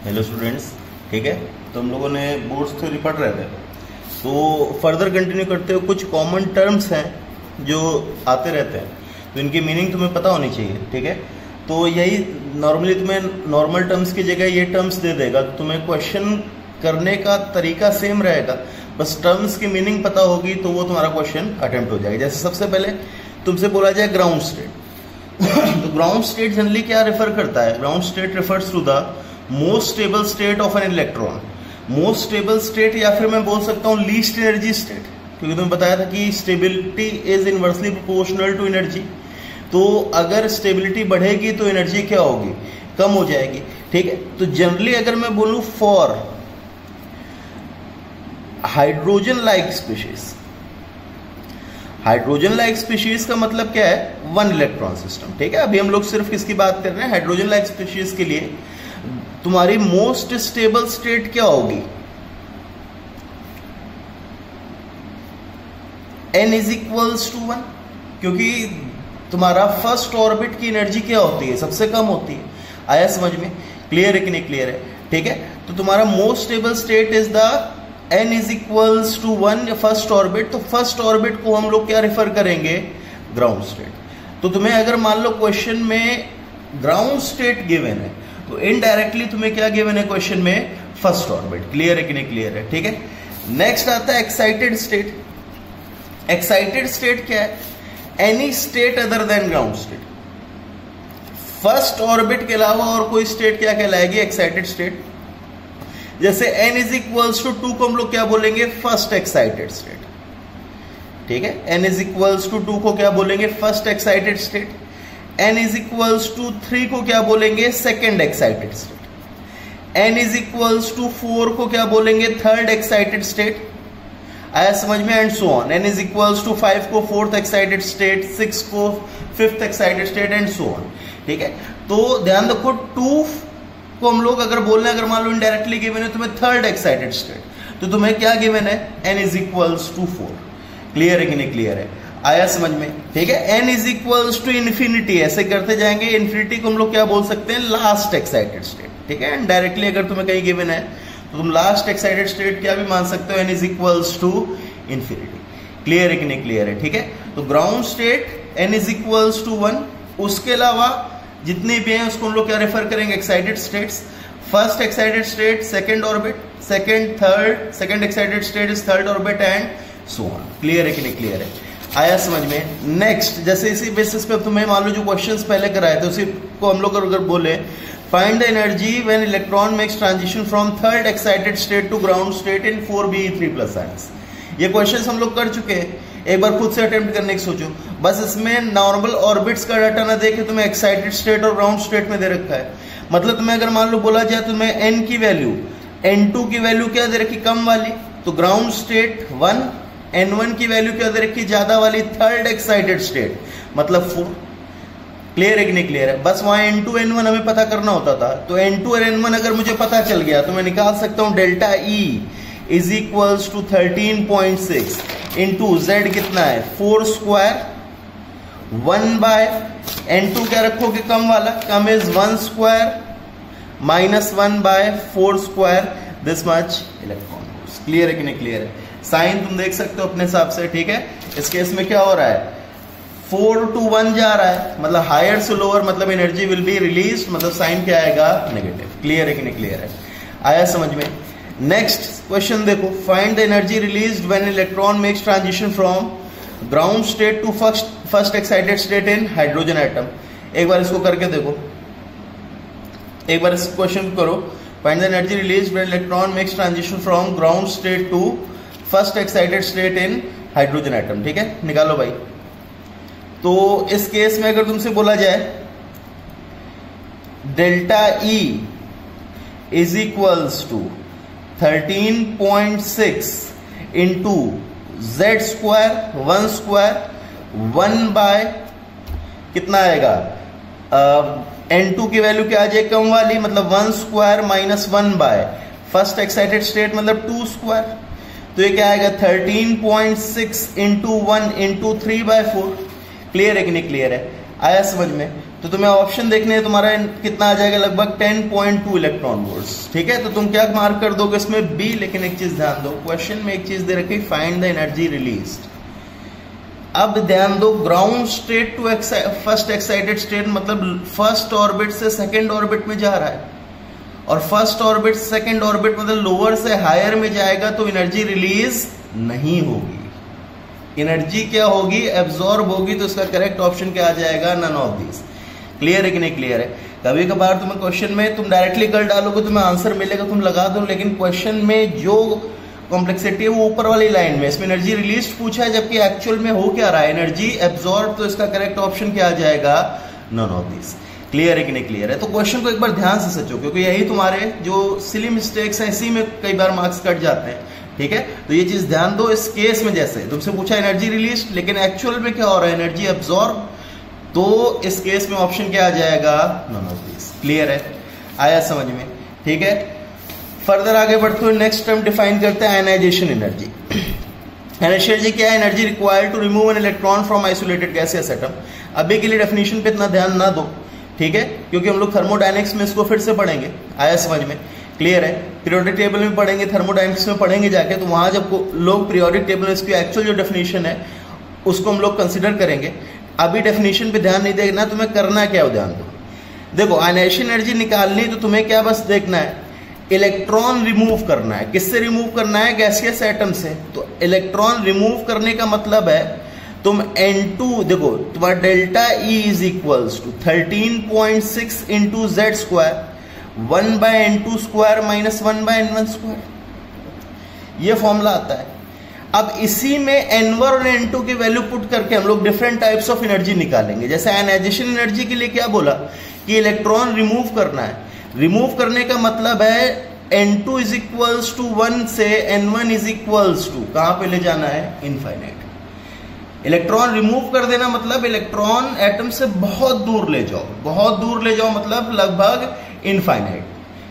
Hello students, ठीक है। तो हम लोगों ने बोर्ड्स थ्योरी पढ़ रहे थे, तो फर्दर कंटिन्यू करते हुए कुछ कॉमन टर्म्स हैं जो आते रहते हैं, तो इनकी मीनिंग तुम्हें पता होनी चाहिए, ठीक है। तो यही नॉर्मली तुम्हें नॉर्मल टर्म्स की जगह ये टर्म्स दे देगा, तो तुम्हें क्वेश्चन करने का तरीका सेम रहेगा, बस टर्म्स की मीनिंग पता होगी तो वो तुम्हारा क्वेश्चन अटेम्प्ट हो जाएगा। जैसे सबसे पहले तुमसे बोला जाए ग्राउंड स्टेट तो ग्राउंड स्टेट जनरली क्या रेफर करता है? Ground state refers to the most stable state of an electron. Most stable state, या फिर मैं बोल सकता हूँ लीस्ट एनर्जी स्टेट, क्योंकि तुम्हें बताया था कि stability is inversely proportional to energy. तो अगर स्टेबिलिटी बढ़ेगी तो एनर्जी क्या होगी? कम हो जाएगी, ठीक है। तो जनरली अगर मैं बोलूं for hydrogen like species, hydrogen like species का मतलब क्या है? वन इलेक्ट्रॉन सिस्टम, ठीक है। अभी हम लोग सिर्फ किसकी बात कर रहे हैं? हाइड्रोजन लाइक स्पीशीज के लिए तुम्हारी मोस्ट स्टेबल स्टेट क्या होगी? n इज इक्वल्स टू 1, क्योंकि तुम्हारा फर्स्ट ऑर्बिट की एनर्जी क्या होती है? सबसे कम होती है। आया समझ में? क्लियर है कि नहीं क्लियर है? ठीक है। तो तुम्हारा most stable state is the n is equals to 1, first orbit. तो फर्स्ट ऑर्बिट को हम लोग क्या रेफर करेंगे? Ground state. तो तुम्हें अगर मान लो क्वेश्चन में ग्राउंड स्टेट गिवन है, तो इनडायरेक्टली तुम्हें क्या गिवन है क्वेश्चन में? First orbit. क्लियर है कि नहीं क्लियर है? ठीक है। नेक्स्ट आता है एक्साइटेड स्टेट। एक्साइटेड स्टेट क्या है? Any state other than ground state. First orbit के अलावा और कोई स्टेट क्या कहलाएगी? Excited state. जैसे n इज इक्वल्स टू 2 को हम लोग क्या बोलेंगे? फर्स्ट एक्साइटेड स्टेट, ठीक है। n इज इक्वल्स टू 2 को क्या बोलेंगे? First excited state. n is equals to 3 को क्या बोलेंगे? Second excited state. n is equals to 4 को क्या बोलेंगे? Third excited state. आया समझ में? And so on. n is equals to 5 को फोर्थ एक्साइटेड स्टेट, 6 को fifth excited state, and so on, ठीक है। तो ध्यान रखो, 2 को हम लोग अगर बोल रहे हैं, अगर मान लो इनडायरेक्टली गिवन है तुम्हें थर्ड एक्साइटेड स्टेट, तो तुम्हें क्या गिवन है? n is equals to 4। Clear है कि नहीं क्लियर है? आया समझ में? ठीक है। n is equals to infinity, ऐसे करते जाएंगे। इन्फिनिटी को हम लोग क्या बोल सकते हैं? लास्ट एक्साइटेड स्टेट, ठीक है। एंड डायरेक्टली अगर तुम्हें कहीं गिवन है तो तुम लास्ट एक्साइटेड स्टेट क्या भी मान सकते हो? n is equals to infinity. Clear है कि नहीं क्लियर है? ठीक है। तो ground state n is equals to 1, उसके अलावा जितने भी हैं उसको हम लोग क्या रेफर करेंगे? Excited states. First excited state second orbit, second excited state is third orbit, and so on. Clear है कि नहीं क्लियर है? आया समझ में? नेक्स्ट, जैसे इसी बेसिस पे तुम्हें मान लो जो क्वेश्चंस पहले कराए थे उसी को हम लोग अगर बोले, find the energy when electron makes transition from third excited state to ground state in 4be3+ science. ये क्वेश्चंस हम लोग कर चुके हैं, एक बार खुद से अटेम्प्ट करने की सोचो। बस इसमें नॉर्मल ऑर्बिट्स का डाटा ना देके तुम्हें एक्साइटेड स्टेट और ग्राउंड स्टेट में दे रखा है। मतलब तुम्हें अगर मान लो बोला जाए तुम्हें n की वैल्यू, n2 की वैल्यू क्या दे रखी? कम वाली, तो ग्राउंड स्टेट 1, n1 की वैल्यू क्या दे रखी? ज्यादा वाली, थर्ड एक्साइटेड स्टेट, मतलब 4। क्लियर है कि नहीं क्लियर है? बस वहां n2 n1 हमें पता करना होता था, तो n2 और n1 अगर मुझे पता चल गया तो मैं निकाल सकता हूं delta E is equals to 13.6 into Z कितना है? 4 स्क्वायर 1 बाय n2 क्या रखोगे? कम वाला, कम is 1 square minus 1 by 4 square, this much electron volts. Clear है कि नहीं क्लियर है? साइन तुम देख सकते हो अपने हिसाब से, ठीक है। इस केस में क्या हो रहा है? 4 to 1 जा रहा है, मतलब हायर से लोअर, मतलब एनर्जी विल बी रिलीज, मतलब साइन क्या आएगा? नेगेटिव। क्लियर है कि नहीं क्लियर है? आया समझ में? नेक्स्ट क्वेश्चन देखो, find the energy released when electron makes transition from ground state to first excited state in hydrogen atom. एक बार इसको करके देखो, एक बार इस क्वेश्चन करो, find the energy released when electron makes transition from ground state to first excited state in hydrogen atom, ठीक है। निकालो भाई। तो इस केस में अगर तुमसे बोला जाए delta E is equals to 13.6 into Z square 1 square 1 by कितना आएगा? n2 की वैल्यू क्या आ जाए? कम वाली, मतलब 1 square minus 1 by first excited state, मतलब 2 स्क्वायर। तो ये क्या आएगा? 13.6 इंटू 1 इंटू 3/4। क्लियर है कि नहीं क्लियर है? आया समझ में? तो तुम्हें ऑप्शन देखने हैं, तुम्हारा कितना आ जाएगा, लगभग 10.2 इलेक्ट्रॉन वोल्ट्स। ठीक है, तो तुम क्या मार्क कर दोगे इसमें, बी। लेकिन एक चीज ध्यान दो, क्वेश्चन में एक चीज दे रखी, फाइंड द एनर्जी रिलीज्ड। अब ध्यान दो, ground state to first excited state, मतलब फर्स्ट ऑर्बिट से सेकंड ऑर्बिट में जा रहा है, और फर्स्ट ऑर्बिट सेकंड ऑर्बिट मतलब लोअर से हायर में जाएगा, तो एनर्जी रिलीज नहीं होगी। एनर्जी क्या होगी, एब्जॉर्ब होगी। तो इसका करेक्ट ऑप्शन क्या आ जाएगा, नन ऑफ दीज। क्लियर है कि नहीं क्लियर है? कभी कभार तुम्हें क्वेश्चन में तुम डायरेक्टली कर डालोगे, तुम्हें आंसर मिलेगा, तुम लगा दो, लेकिन क्वेश्चन में जो कॉम्प्लेक्सिटी है वो ऊपर वाली लाइन में, इसमें एनर्जी रिलीज पूछा है, जबकि एक्चुअल में हो क्या रहा है, एनर्जी एब्जॉर्ब। तो इसका करेक्ट ऑप्शन क्या आ जाएगा, नन ऑफ दिस। क्लियर है कि नहीं क्लियर है? तो क्वेश्चन को एक बार ध्यान से सोचो, क्योंकि यही तुम्हारे जो सिली मिस्टेक्स हैं, इसी में कई बार मार्क्स कट जाते हैं। ठीक है, तो ये चीज ध्यान दो। इस केस में जैसे तुमसे पूछा एनर्जी रिलीज, लेकिन एक्चुअल में क्या हो रहा है, एनर्जी एब्जॉर्ब, तो इस केस में ऑप्शन क्या आ जाएगा, नन ऑफ दिस। क्लियर है, आया समझ में? ठीक है, फर्दर आगे बढ़ते हुए नेक्स्ट टर्म डिफाइन करते हैं, आयनाइजेशन एनर्जी। आयनाइजेशन एनर्जी क्या है, energy required to remove an electron from isolated gaseous atom. अभी के लिए डेफिनेशन पे इतना ध्यान ना दो, ठीक है, क्योंकि हम लोग थर्मोडायनेमिक्स में इसको फिर से पढ़ेंगे। आया समझ में? क्लियर है, पीरियोडिक टेबल में पढ़ेंगे, थर्मोडायनेमिक्स में पढ़ेंगे जाके, तो वहां जब लोग पीरियोडिक टेबल में इसकी एक्चुअल जो डेफिनेशन है उसको हम लोग कंसिडर करेंगे। अभी डेफिनेशन पे ध्यान नहीं देना, तुम्हें करना क्या है ध्यान दो। देखो, आयनाइजेशन एनर्जी निकालनी तो तुम्हें क्या बस देखना है, इलेक्ट्रॉन रिमूव करना है। किससे रिमूव करना है, गैसियस एटम से। तो इलेक्ट्रॉन रिमूव करने का मतलब है तुम N2 देखो, तुम्हारा delta E is equals to 13.6 into Z square 1/N2 square minus 1/N1 square. ये फॉर्मूला आता है। अब इसी में N1 और N2 की वैल्यू पुट करके हम लोग डिफरेंट टाइप्स ऑफ एनर्जी निकालेंगे। जैसे आयनाइजेशन एनर्जी के लिए क्या बोला कि इलेक्ट्रॉन रिमूव करना है। रिमूव करने का मतलब है N2 इज इक्वल्स टू 1 से N1 इज इक्वल्स टू कहां पे ले जाना है, इनफाइनाइट। इलेक्ट्रॉन रिमूव कर देना मतलब इलेक्ट्रॉन एटम से बहुत दूर ले जाओ, बहुत दूर ले जाओ मतलब लगभग इनफाइनाइट।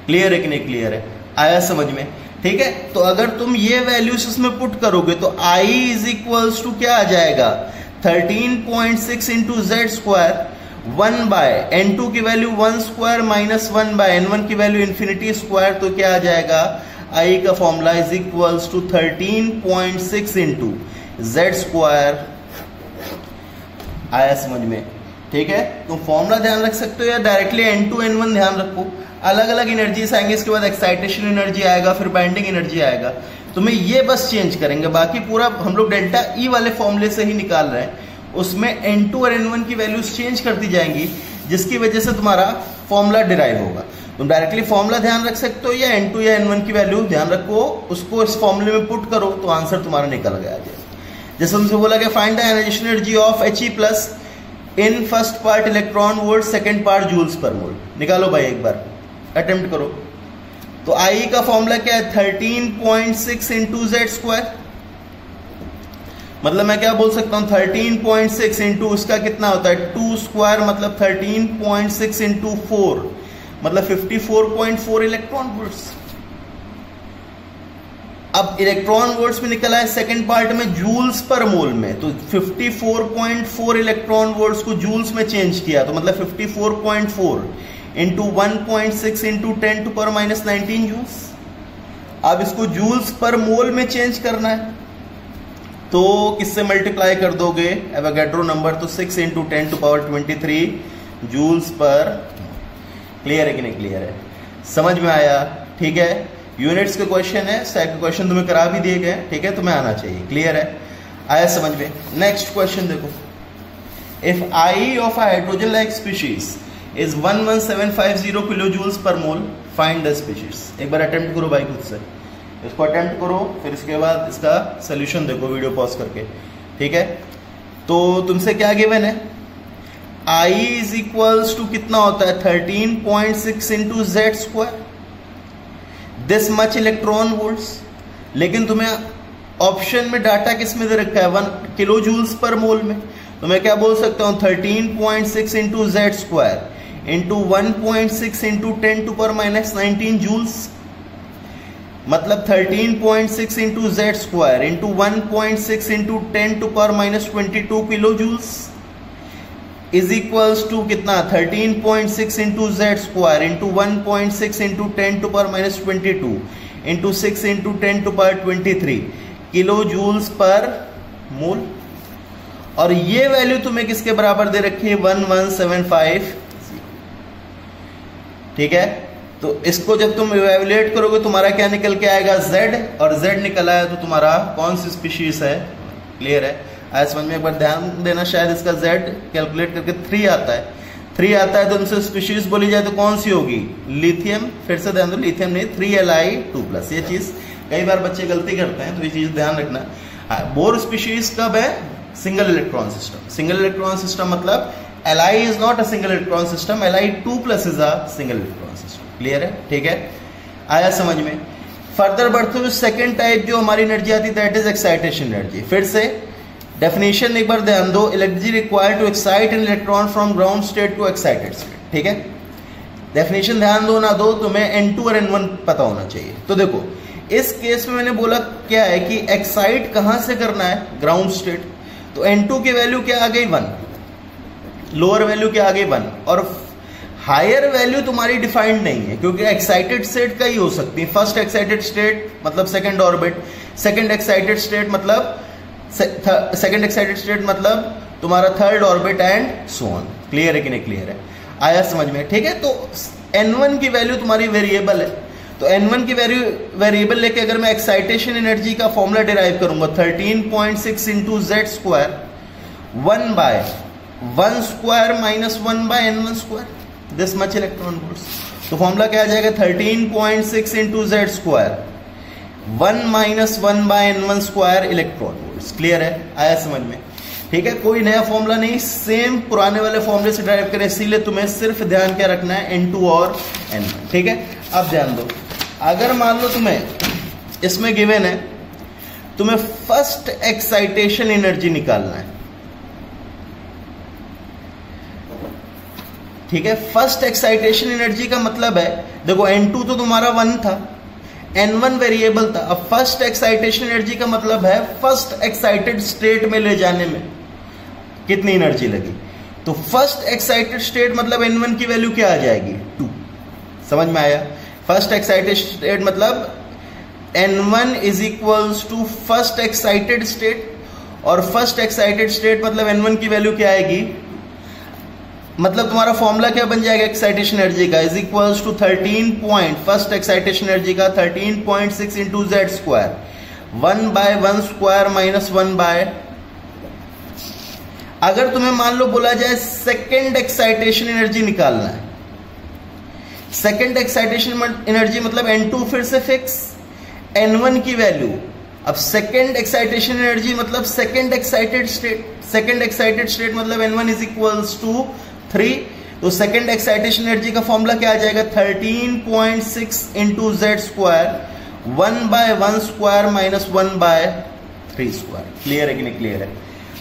क्लियर है कि नहीं क्लियर है? आया समझ में? ठीक है, तो अगर तुम ये वैल्यूज इसमें पुट करोगे तो I इज इक्वल्स टू क्या आ जाएगा, 13.6 इंटू जेड स्क्वायर 1/N2 की वैल्यू 1 स्क्वायर माइनस 1/N1 की वैल्यू इन्फिनिटी स्क्वायर। तो क्या आ जाएगा, I का formula is equals to 13.6 into Z square. आया समझ में? ठीक है, तुम फॉर्मूला ध्यान रख सकते हो या डायरेक्टली N2 N1 ध्यान रखो। अलग अलग एनर्जीज आएंगे, इसके बाद एक्साइटेशन एनर्जी आएगा, फिर बाइंडिंग एनर्जी आएगा। तुम्हें ये बस चेंज करेंगे, बाकी पूरा हम लोग डेल्टा E वाले फॉर्मूले से ही निकाल रहे हैं। उसमें N2 और N1 की वैल्यूज चेंज करती जाएंगी, जिसकी वजह से तुम्हारा फॉर्मूला डिराइव होगा। तुम डायरेक्टली फॉर्मूला ध्यान रख सकते हो या N2 या N1 की वैल्यू ध्यान रखो, उसको इस फॉर्मूले में पुट करो तो आंसर तुम्हारा निकल गया। जैसे तुमसे बोला कि find the ionisation energy of He+ in first part electron volt, second part joules per mole. निकालो भाई, एक बार अटेम्प्ट करो। तो I का फॉर्मूला क्या है, 13.6 इंटू जेड स्क्वायर। मतलब मैं क्या बोल सकता हूं, 13.6 इंटू उसका कितना होता है 2 स्क्वायर, मतलब 13.6 इंटू 4 मतलब 54.4 इलेक्ट्रॉन वोल्ट्स। अब इलेक्ट्रॉन वोल्ट्स में निकला है सेकंड पार्ट में जूल्स पर मोल में, तो 54.4 इलेक्ट्रॉन वोल्ट्स को जूल्स में चेंज किया, तो मतलब 54.4 into 1.6 into 10 to power minus 19 joules. अब इसको जूल्स पर मोल में चेंज करना है, तो किससे मल्टीप्लाई कर दोगे, एवोगैड्रो नंबर, तो 6 इंटू 10 टू पावर 23 जूल्स पर। क्लियर है कि नहीं क्लियर है? समझ में आया? ठीक है, यूनिट्स के क्वेश्चन है, स्टैक के क्वेश्चन तुम्हें करा भी दिए गए, ठीक है, तुम्हें आना चाहिए। क्लियर है? आया समझ में? नेक्स्ट क्वेश्चन देखो, if I of a hydrogen like species is 11750 kilo joules per mole, find the species. एक बार अटेम्प्ट करो भाई खुद से, इसको अटेम्प्ट करो, फिर इसके बाद इसका सोल्यूशन देखो वीडियो पॉज करके। ठीक है, तो तुमसे क्या गिवन है, I इज इक्वल्स टू कितना होता है 13.6 into Z square, this much electron volts. लेकिन तुम्हें ऑप्शन में डाटा किस में दे रखा है, 1 किलो जूल्स पर मोल में। तो मैं क्या बोल सकता हूं, 13.6 into Z square into 1.6 into 10 to power minus 19 joules, मतलब 13.6 into Z square into 1.6 into 10 to power minus 22 kilo joules. Is equals to कितना 13.6 into Z square into 1.6 into 10 to power minus 22 into 6 into 10 to power 23 kilo joules per mole. और ये value तुम्हें किसके बराबर दे रखी है 1175। ठीक है, तो इसको जब तुम इवैल्यूएट करोगे तुम्हारा क्या निकल के आएगा Z, और Z निकल आया तो तुम्हारा कौन सी स्पीशीज है। क्लियर है, आया समझ में। एक बार ध्यान देना, शायद इसका Z कैलकुलेट करके 3 आता है। 3 आता है तो उनसे स्पीशीज बोली जाए तो कौन सी होगी, लिथियम। फिर से ध्यान दो, लिथियम नहीं 3Li2+। ये चीज कई बार बच्चे गलती करते हैं, तो ये चीज ध्यान रखना। बोर स्पीशीज कब है, single electron system. Single electron system मतलब Li is not a single electron system, Li2+ is a single electron system। Clear है, ठीक है, आया समझ में। फर्दर बढ़ते हुए सेकेंड टाइप जो हमारी एनर्जी आती है दैट इज एक्साइटेशन एनर्जी। फिर से डेफिनेशन एक बार ध्यान दो, energy required to excite an electron from ground state to excited state. ठीक है, डेफिनेशन ध्यान दो ना दो, तुम्हें N2 और N1 पता होना चाहिए। तो देखो इस केस में मैंने बोला क्या है कि एक्साइट कहां से करना है, ग्राउंड स्टेट। तो N2 की वैल्यू क्या आ गई 1, लोअर वैल्यू क्या आ गई 1, और हायर वैल्यू तुम्हारी डिफाइंड नहीं है क्योंकि एक्साइटेड स्टेट का ही हो सकती है। फर्स्ट एक्साइटेड स्टेट मतलब second orbit, second excited state मतलब तुम्हारा third orbit and so on. Clear है कि नहीं, क्लियर है, आया समझ में। ठीक है, तो N1 की वैल्यू तुम्हारी वेरिएबल है, तो N1 की वैल्यू वेरिएबल लेके अगर मैं एक्साइटेशन एनर्जी का फॉर्मूला डिराइव करूंगा 13.6 into Z square 1/1 square minus 1/N1 this much electron volts. तो फॉर्मूला क्या आ जाएगा 13.6 into Z square 1 minus 1/N1 electron volts. Clear है, आया समझ में। ठीक है, कोई नया फॉर्मूला नहीं, सेम पुराने वाले फॉर्मूले से ड्राइव करें, इसीलिए तुम्हें सिर्फ ध्यान क्या रखना है N2 और N1। ठीक है, अब ध्यान दो, अगर मान लो तुम्हें इसमें गिवन है तुम्हें फर्स्ट एक्साइटेशन एनर्जी निकालना है। ठीक है, फर्स्ट एक्साइटेशन एनर्जी का मतलब है, देखो N2 तो तुम्हारा 1 था, N1 वेरिएबल था। अब फर्स्ट एक्साइटेशन एनर्जी का मतलब है फर्स्ट एक्साइटेड स्टेट में ले जाने में कितनी एनर्जी लगी। तो फर्स्ट एक्साइटेड स्टेट मतलब N1 की वैल्यू क्या आ जाएगी 2। समझ में आया, फर्स्ट एक्साइटेड स्टेट मतलब N1 is equals to first excited state, और फर्स्ट एक्साइटेड स्टेट मतलब N1 की वैल्यू क्या आएगी, मतलब तुम्हारा फॉर्मूला क्या बन जाएगा एक्साइटेशन एनर्जी का, is equals to 13 excitation energy का 13.6 into Z square 1/1 square minus 1/। अगर तुम्हें मान लो बोला जाए सेकेंड एक्साइटेशन एनर्जी निकालना है, सेकेंड एक्साइटेशन एनर्जी मतलब N2 फिर से फिक्स, N1 की वैल्यू। अब सेकेंड एक्साइटेशन एनर्जी मतलब सेकेंड एक्साइटेड स्टेट मतलब N1 इज इक्वल्स टू 3। तो सेकेंड एक्साइटेशन एनर्जी का फॉर्मूला क्या आ जाएगा 13.6 into Z square 1/1 square minus 1/3 square. Clear है कि नहीं, क्लियर है,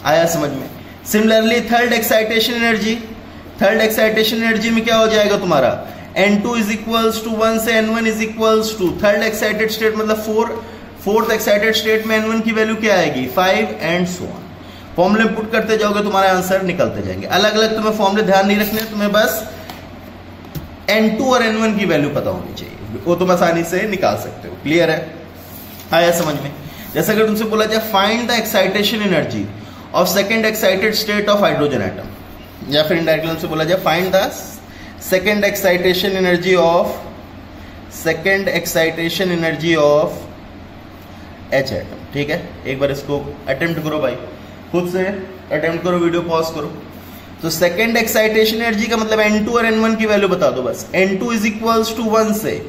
आया समझ में। सिमिलरली थर्ड एक्साइटेशन एनर्जी में क्या हो जाएगा तुम्हारा N2 इज इक्वल्स टू 1 से N1 is equals to third excited state मतलब फोर्थ एक्साइटेड स्टेट में N1 की वैल्यू क्या आएगी 5 एंड सो ऑन। फॉर्मूले पुट करते जाओगे तुम्हारे आंसर निकलते जाएंगे। अलग अलग तुम्हें फॉर्मूले ध्यान नहीं रखने, तुम्हें बस N2 और N1 की वैल्यू पता होनी चाहिए, वो तुम आसानी से निकाल सकते हो। क्लियर है, आया समझ में। जैसे अगर तुमसे बोला जाए find the excitation energy of second excited state of hydrogen atom, या फिर इनडायरेक्टली तुमसे बोला जाए find the second excitation energy of H atom. ठीक है, एक बार इसको अटेम्प्ट करो भाई, खुद से अटेम्प्ट करो, वीडियो पॉज करो। तो सेकेंड एक्साइटेशन एनर्जी का मतलब N2 और N1 की वैल्यू बता दो बस। N2 इज इक्वल्स टू 1 से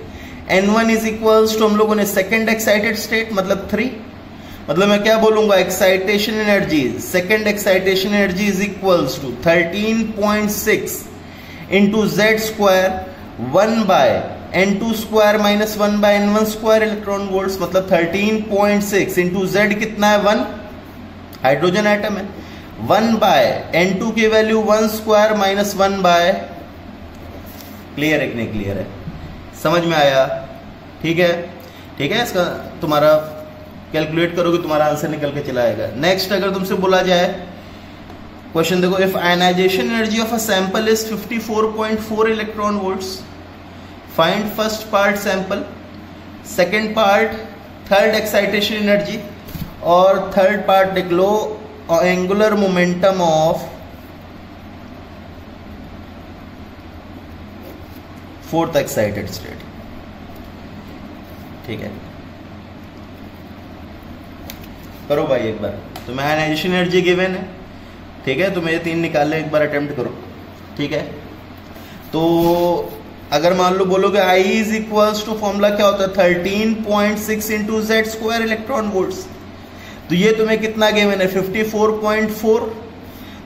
N1 इज इक्वल्स टू हम लोगों ने सेकेंड एक्साइटेड स्टेट मतलब 3, मतलब मैं क्या बोलूंगा excitation energy, second excitation energy is equals to 13.6 into Z square 1/N2 square minus 1/N1 square electron volts, मतलब 13.6 इंटू जेड कितना है 1, हाइड्रोजन एटम है, 1/N2 की वैल्यू 1 स्क्वायर माइनस 1/। क्लियर है कि नहीं, क्लियर है, समझ में आया। ठीक है, ठीक है, इसका तुम्हारा कैलकुलेट करोगे तुम्हारा आंसर निकल के चला आएगा। नेक्स्ट अगर तुमसे बोला जाए क्वेश्चन देखो, if ionisation energy of a sample is 54.4 electron volts, find first part sample, second part third excitation energy, और थर्ड पार्ट लिख लो angular momentum of fourth excited state. ठीक है, करो भाई एक बार। तो मैं आयनाइजेशन एनर्जी गिवन है, ठीक है, तो मैं ये 3 निकालने एक बार अटेम्प्ट करो। ठीक है, तो अगर मान लो बोलोगे I is equals to, formula क्या होता है 13.6 into Z square electron volts. तो ये तुम्हें कितना गिवन है 54.4।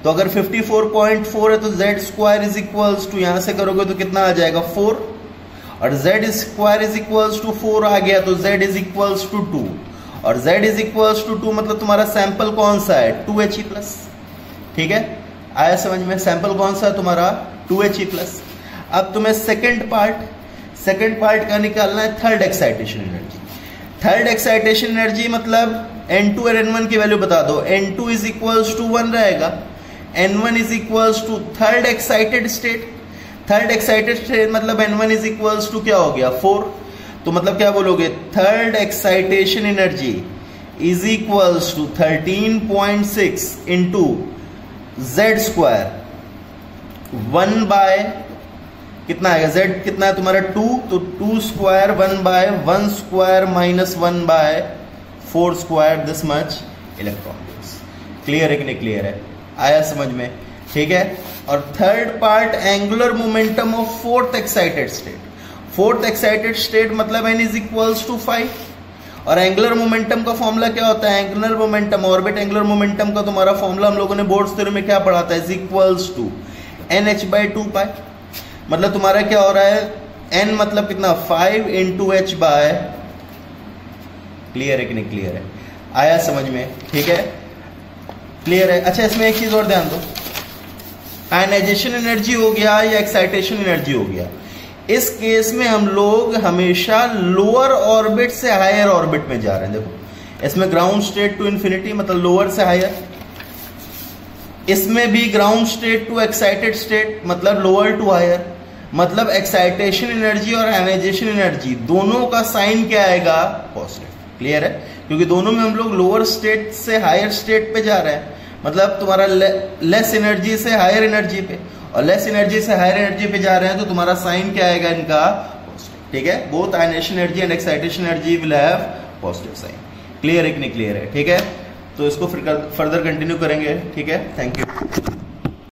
तो अगर 54.4 है तो Z square is equals to, यहां से करोगे तो कितना आ जाएगा 4, और Z square is equals to 4 आ गया, तो जेड इज इक्वल्स टू 2, और जेड इज इक्वल्स टू 2 मतलब तुम्हारा सैंपल कौन सा है 2He+। ठीक है, आया समझ में? सैंपल कौन सा है तुम्हारा 2He+। अब तुम्हें सेकंड पार्ट का निकालना है third excitation energy. Third excitation energy मतलब N2 और N1 की वैल्यू बता दो। N2 इज इक्वल्स टू 1 रहेगा, N1 is equals to third excited state. Third excited state मतलब N1 इज इक्वल्स टू क्या हो गया 4। तो मतलब क्या बोलोगे, third excitation energy is equals to 13.6 into Z square 1 by कितना आएगा, जेड कितना है तुम्हारा 2, तो 2 square 1 by 1 square minus 1 by 4 square, this much electron volts. Clear है कि नहीं क्लियर है? आया समझ में? ठीक है, और third part angular momentum of fourth excited state. Fourth excited state मतलब n इज इक्वल्स टू 5, और एंगुलर मोमेंटम का फॉर्मूला क्या होता है, angular momentum, orbit angular momentum का तुम्हारा फॉर्मूला हम लोगों ने बोर्ड्स थ्योरी में क्या पढ़ा था, इज इक्वल्स टू nh/2π। मतलब तुम्हारा क्या हो रहा है, n मतलब कितना 5 इंटू h बाय, क्लियर है कि नहीं क्लियर है? आया समझ में? ठीक है, क्लियर है? अच्छा, इसमें एक चीज और ध्यान दो, आयनाइजेशन एनर्जी हो गया या एक्साइटेशन एनर्जी हो गया, इस केस में हम लोग हमेशा लोअर ऑर्बिट से हायर ऑर्बिट में जा रहे हैं। देखो इसमें ग्राउंड स्टेट टू इंफिनिटी मतलब लोअर से हायर, इसमें भी ground state to excited state मतलब लोअर टू हायर। मतलब एक्साइटेशन एनर्जी और आयनाइजेशन एनर्जी दोनों का साइन क्या आएगा, पॉजिटिव। क्लियर है? क्योंकि दोनों में हम लोग लोअर स्टेट से हायर स्टेट पे जा रहे हैं, मतलब तुम्हारा लेस एनर्जी से हायर एनर्जी पे, और लेस एनर्जी से हायर एनर्जी पे जा रहे हैं तो तुम्हारा साइन क्या आएगा इनका, पॉजिटिव। ठीक है, both ionisation energy and excitation energy will have positive sign. Clear है कि नहीं क्लियर है? ठीक है, तो इसको फिर फर्दर कंटिन्यू करेंगे। ठीक है, थैंक यू।